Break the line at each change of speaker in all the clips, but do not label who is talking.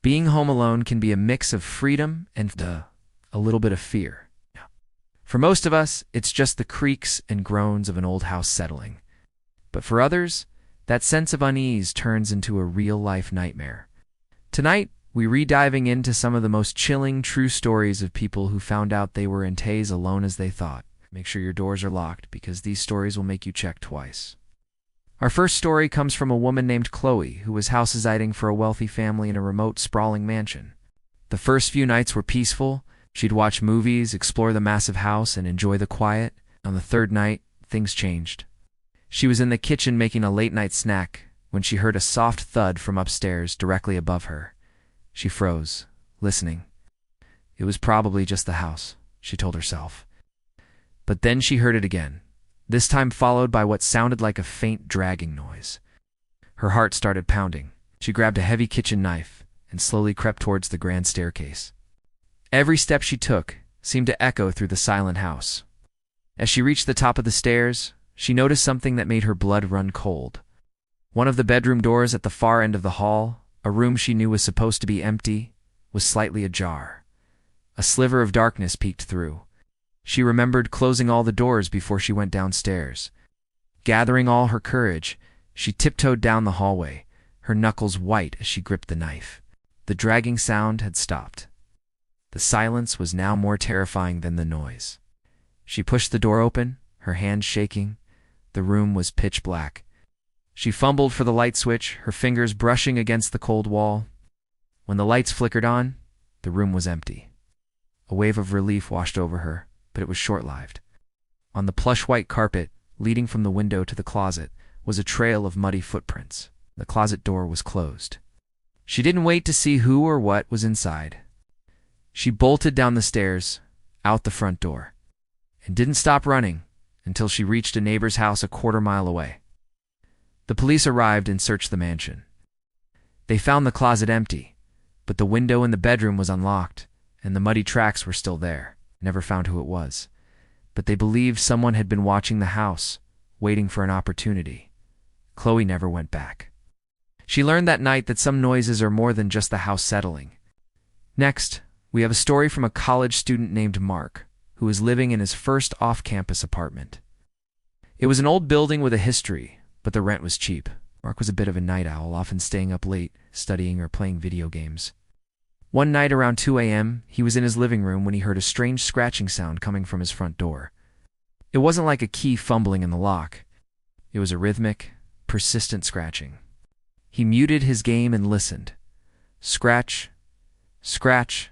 Being home alone can be a mix of freedom and a little bit of fear. For most of us, it's just the creaks and groans of an old house settling. But for others, that sense of unease turns into a real-life nightmare. Tonight, we re-diving into some of the most chilling true stories of people who found out they were as alone as they thought. Make sure your doors are locked because these stories will make you check twice. Our first story comes from a woman named Chloe who was house-sitting for a wealthy family in a remote, sprawling mansion. The first few nights were peaceful. She'd watch movies, explore the massive house, and enjoy the quiet. On the third night, things changed. She was in the kitchen making a late-night snack when she heard a soft thud from upstairs directly above her. She froze, listening. It was probably just the house, she told herself. But then she heard it again, this time followed by what sounded like a faint dragging noise. Her heart started pounding. She grabbed a heavy kitchen knife and slowly crept towards the grand staircase. Every step she took seemed to echo through the silent house. As she reached the top of the stairs, she noticed something that made her blood run cold. One of the bedroom doors at the far end of the hall, a room she knew was supposed to be empty, was slightly ajar. A sliver of darkness peeked through. She remembered closing all the doors before she went downstairs. Gathering all her courage, she tiptoed down the hallway, her knuckles white as she gripped the knife. The dragging sound had stopped. The silence was now more terrifying than the noise. She pushed the door open, her hands shaking. The room was pitch black. She fumbled for the light switch, her fingers brushing against the cold wall. When the lights flickered on, the room was empty. A wave of relief washed over her, but it was short-lived. On the plush white carpet, leading from the window to the closet, was a trail of muddy footprints. The closet door was closed. She didn't wait to see who or what was inside. She bolted down the stairs, out the front door, and didn't stop running until she reached a neighbor's house a quarter-mile away. The police arrived and searched the mansion. They found the closet empty, but the window in the bedroom was unlocked, and the muddy tracks were still there. Never found who it was, but they believed someone had been watching the house, waiting for an opportunity. Chloe never went back. She learned that night that some noises are more than just the house settling. Next, we have a story from a college student named Mark, who was living in his first off-campus apartment. It was an old building with a history, but the rent was cheap. Mark was a bit of a night owl, often staying up late, studying or playing video games. One night around 2 a.m., he was in his living room when he heard a strange scratching sound coming from his front door. It wasn't like a key fumbling in the lock. It was a rhythmic, persistent scratching. He muted his game and listened. Scratch, scratch,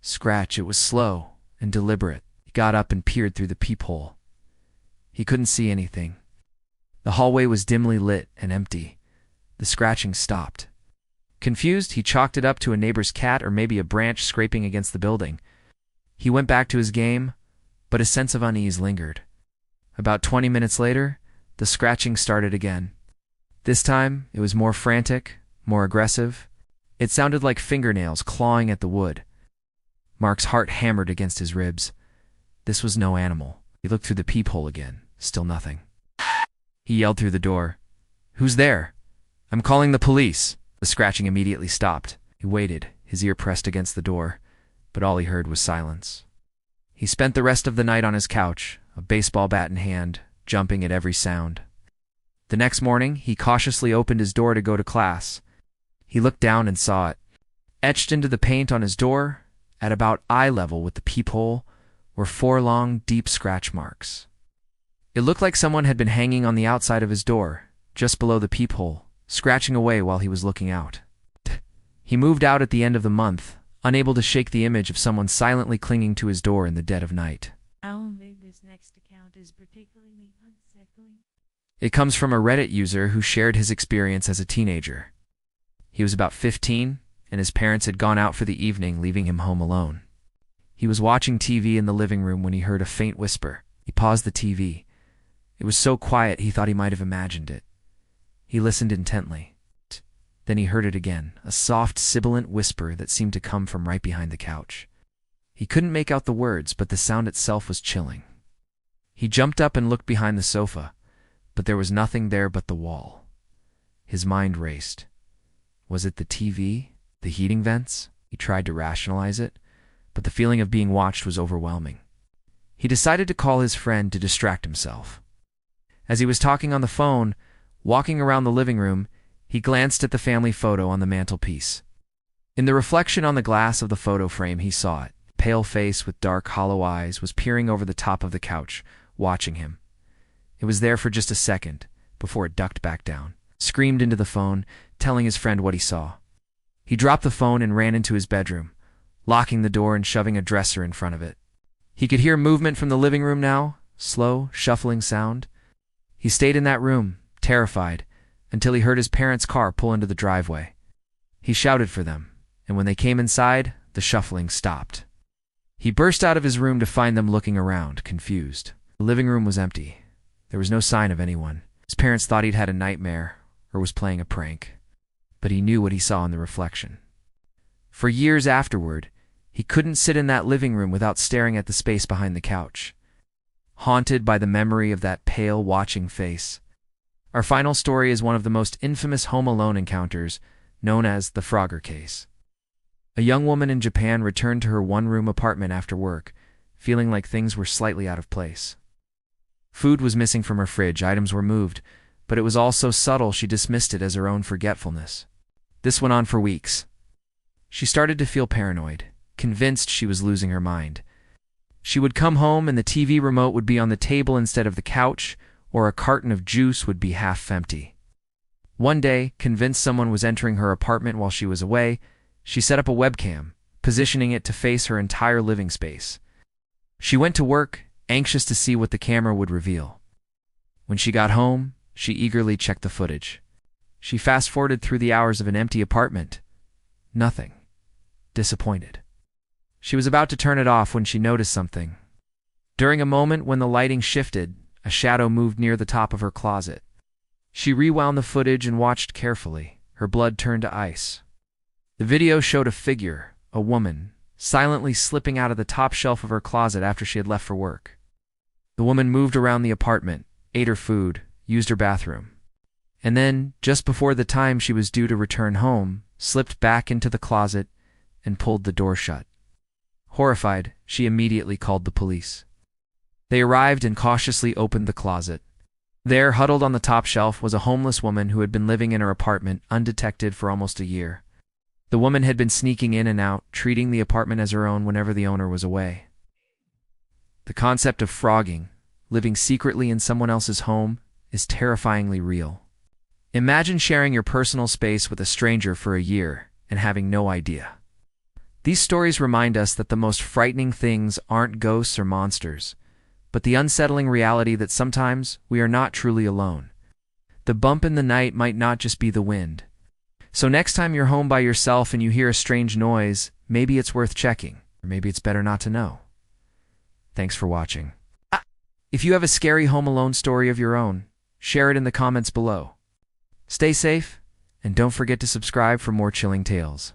scratch. It was slow and deliberate. He got up and peered through the peephole. He couldn't see anything. The hallway was dimly lit and empty. The scratching stopped. Confused, he chalked it up to a neighbor's cat or maybe a branch scraping against the building. He went back to his game, but a sense of unease lingered. About 20 minutes later, the scratching started again. This time, it was more frantic, more aggressive. It sounded like fingernails clawing at the wood. Mark's heart hammered against his ribs. This was no animal. He looked through the peephole again. Still nothing. He yelled through the door. "Who's there? I'm calling the police." The scratching immediately stopped. He waited, his ear pressed against the door, but all he heard was silence. He spent the rest of the night on his couch, a baseball bat in hand, jumping at every sound. The next morning, he cautiously opened his door to go to class. He looked down and saw it. Etched into the paint on his door, at about eye level with the peephole, were 4 long, deep scratch marks. It looked like someone had been hanging on the outside of his door, just below the peephole, scratching away while he was looking out. He moved out at the end of the month, unable to shake the image of someone silently clinging to his door in the dead of night.
How big this next account is particularly unsettling.
It comes from a Reddit user who shared his experience as a teenager. He was about 15, and his parents had gone out for the evening, leaving him home alone. He was watching TV in the living room when he heard a faint whisper. He paused the TV. It was so quiet he thought he might have imagined it. He listened intently. Then he heard it again, a soft, sibilant whisper that seemed to come from right behind the couch. He couldn't make out the words, but the sound itself was chilling. He jumped up and looked behind the sofa, but there was nothing there but the wall. His mind raced. Was it the TV? The heating vents? He tried to rationalize it, but the feeling of being watched was overwhelming. He decided to call his friend to distract himself. As he was talking on the phone, walking around the living room, he glanced at the family photo on the mantelpiece. In the reflection on the glass of the photo frame, he saw it. A pale face with dark, hollow eyes was peering over the top of the couch, watching him. It was there for just a second, before it ducked back down, screamed into the phone, telling his friend what he saw. He dropped the phone and ran into his bedroom, locking the door and shoving a dresser in front of it. He could hear movement from the living room now, slow, shuffling sound. He stayed in that room, terrified, until he heard his parents' car pull into the driveway. He shouted for them, and when they came inside, the shuffling stopped. He burst out of his room to find them looking around, confused. The living room was empty. There was no sign of anyone. His parents thought he'd had a nightmare or was playing a prank, but he knew what he saw in the reflection. For years afterward, he couldn't sit in that living room without staring at the space behind the couch, haunted by the memory of that pale, watching face. Our final story is one of the most infamous Home Alone encounters, known as the Frogger case. A young woman in Japan returned to her one-room apartment after work, feeling like things were slightly out of place. Food was missing from her fridge, items were moved, but it was all so subtle she dismissed it as her own forgetfulness. This went on for weeks. She started to feel paranoid, convinced she was losing her mind. She would come home and the TV remote would be on the table instead of the couch, or a carton of juice would be half empty. One day, convinced someone was entering her apartment while she was away, she set up a webcam, positioning it to face her entire living space. She went to work, anxious to see what the camera would reveal. When she got home, she eagerly checked the footage. She fast-forwarded through the hours of an empty apartment. Nothing. Disappointed. She was about to turn it off when she noticed something. During a moment when the lighting shifted, a shadow moved near the top of her closet. She rewound the footage and watched carefully. Her blood turned to ice. The video showed a figure, a woman, silently slipping out of the top shelf of her closet after she had left for work. The woman moved around the apartment, ate her food, used her bathroom, and then, just before the time she was due to return home, slipped back into the closet and pulled the door shut. Horrified, she immediately called the police. They arrived and cautiously opened the closet. There, huddled on the top shelf, was a homeless woman who had been living in her apartment undetected for almost a year. The woman had been sneaking in and out, treating the apartment as her own whenever the owner was away. The concept of frogging, living secretly in someone else's home, is terrifyingly real. Imagine sharing your personal space with a stranger for a year and having no idea. These stories remind us that the most frightening things aren't ghosts or monsters, but the unsettling reality that sometimes we are not truly alone. The bump in the night might not just be the wind. So next time you're home by yourself and you hear a strange noise, maybe it's worth checking, or maybe it's better not to know. Thanks for watching. If you have a scary Home Alone story of your own, share it in the comments below. Stay safe, and don't forget to subscribe for more chilling tales.